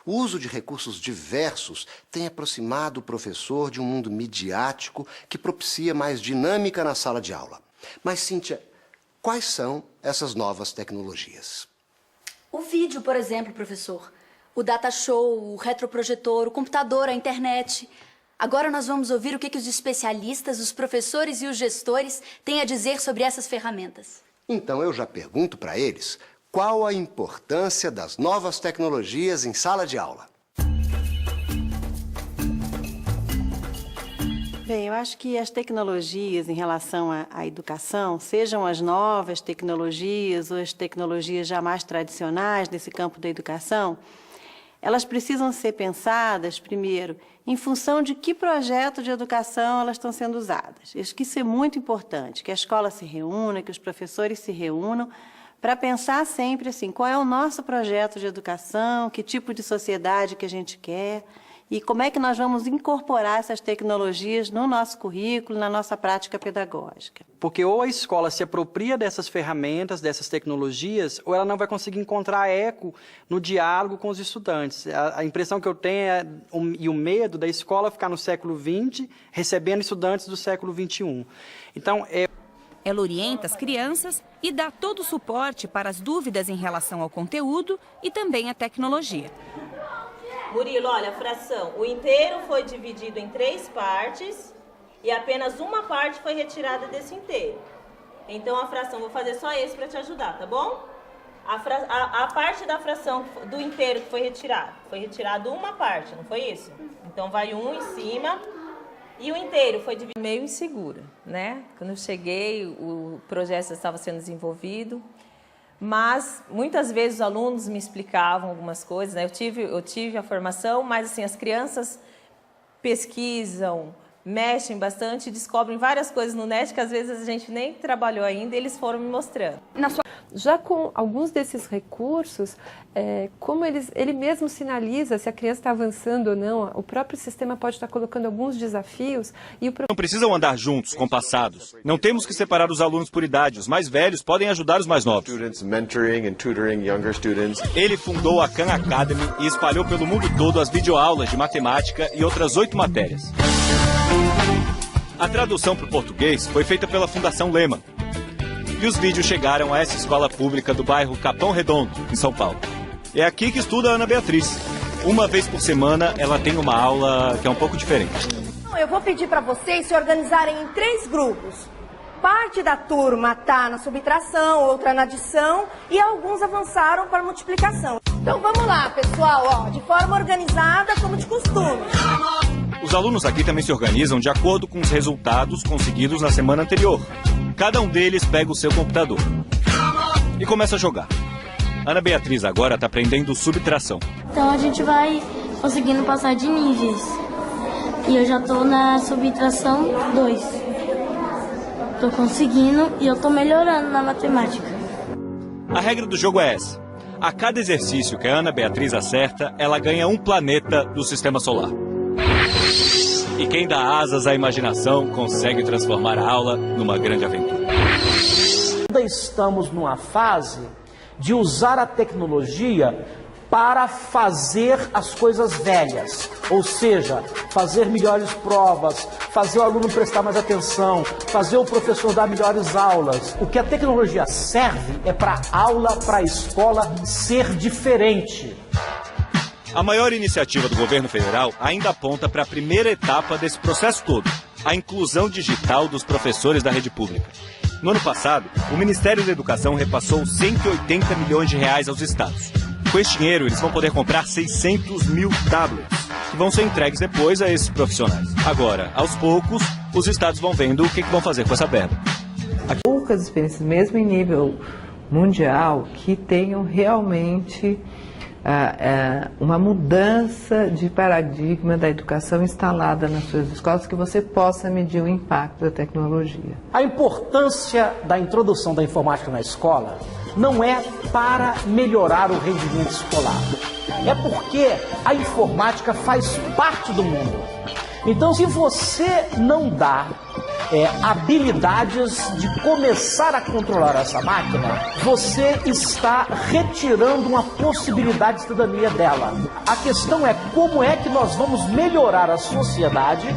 O uso de recursos diversos tem aproximado o professor de um mundo midiático que propicia mais dinâmica na sala de aula. Mas, Cíntia, quais são essas novas tecnologias? O vídeo, por exemplo, professor. O data show, o retroprojetor, o computador, a internet. Agora nós vamos ouvir o que os especialistas, os professores e os gestores têm a dizer sobre essas ferramentas. Então eu já pergunto para eles qual a importância das novas tecnologias em sala de aula. Bem, eu acho que as tecnologias em relação à educação, sejam as novas tecnologias ou as tecnologias já mais tradicionais nesse campo da educação, elas precisam ser pensadas, primeiro, em função de que projeto de educação elas estão sendo usadas. Acho que isso é muito importante, que a escola se reúna, que os professores se reúnam, para pensar sempre assim, qual é o nosso projeto de educação, que tipo de sociedade que a gente quer, e como é que nós vamos incorporar essas tecnologias no nosso currículo, na nossa prática pedagógica. Porque ou a escola se apropria dessas ferramentas, dessas tecnologias, ou ela não vai conseguir encontrar eco no diálogo com os estudantes. A impressão que eu tenho e o medo da escola ficar no século XX, recebendo estudantes do século XXI. Então, Ela orienta as crianças e dá todo o suporte para as dúvidas em relação ao conteúdo e também à tecnologia. Murilo, olha, a fração, o inteiro foi dividido em 3 partes e apenas uma parte foi retirada desse inteiro. Então a fração, vou fazer só esse para te ajudar, tá bom? A parte da fração do inteiro que foi retirado uma parte, não foi isso? Então vai um em cima e o inteiro foi dividido. Meio insegura, né? Quando eu cheguei, o projeto estava sendo desenvolvido. Mas, muitas vezes, os alunos me explicavam algumas coisas, né? Eu tive a formação, mas, assim, as crianças pesquisam, mexem bastante e descobrem várias coisas no net que, às vezes, a gente nem trabalhou ainda e eles foram me mostrando. Já com alguns desses recursos, como ele mesmo sinaliza se a criança está avançando ou não, o próprio sistema pode estar colocando alguns desafios e o Não precisam andar juntos, compassados. Não temos que separar os alunos por idade. Os mais velhos podem ajudar os mais novos. Ele fundou a Khan Academy e espalhou pelo mundo todo as videoaulas de matemática e outras 8 matérias. A tradução para o português foi feita pela Fundação Lehman. E os vídeos chegaram a essa escola pública do bairro Capão Redondo, em São Paulo. É aqui que estuda a Ana Beatriz. Uma vez por semana, ela tem uma aula que é um pouco diferente. Eu vou pedir para vocês se organizarem em 3 grupos. Parte da turma está na subtração, outra na adição e alguns avançaram para a multiplicação. Então vamos lá, pessoal, de forma organizada, como de costume. Os alunos aqui também se organizam de acordo com os resultados conseguidos na semana anterior. Cada um deles pega o seu computador e começa a jogar. Ana Beatriz agora está aprendendo subtração. Então a gente vai conseguindo passar de níveis. E eu já estou na subtração 2. Estou conseguindo e eu estou melhorando na matemática. A regra do jogo é essa. A cada exercício que a Ana Beatriz acerta, ela ganha um planeta do sistema solar. E quem dá asas à imaginação consegue transformar a aula numa grande aventura. Ainda estamos numa fase de usar a tecnologia para fazer as coisas velhas. Ou seja, fazer melhores provas, fazer o aluno prestar mais atenção, fazer o professor dar melhores aulas. O que a tecnologia serve é para a aula, para a escola ser diferente. A maior iniciativa do governo federal ainda aponta para a primeira etapa desse processo todo, a inclusão digital dos professores da rede pública. No ano passado, o Ministério da Educação repassou 180 milhões de reais aos estados. Com esse dinheiro, eles vão poder comprar 600 mil tablets, que vão ser entregues depois a esses profissionais. Agora, aos poucos, os estados vão vendo o que vão fazer com essa verba. Poucas experiências, mesmo em nível mundial, que tenham realmente uma mudança de paradigma da educação instalada nas suas escolas, que você possa medir o impacto da tecnologia. A importância da introdução da informática na escola não é para melhorar o rendimento escolar, é porque a informática faz parte do mundo. Então, se você não dá habilidades de começar a controlar essa máquina, você está retirando uma possibilidade de cidadania dela. A questão é como é que nós vamos melhorar a sociedade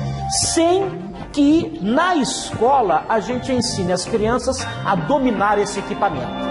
sem que na escola a gente ensine as crianças a dominar esse equipamento.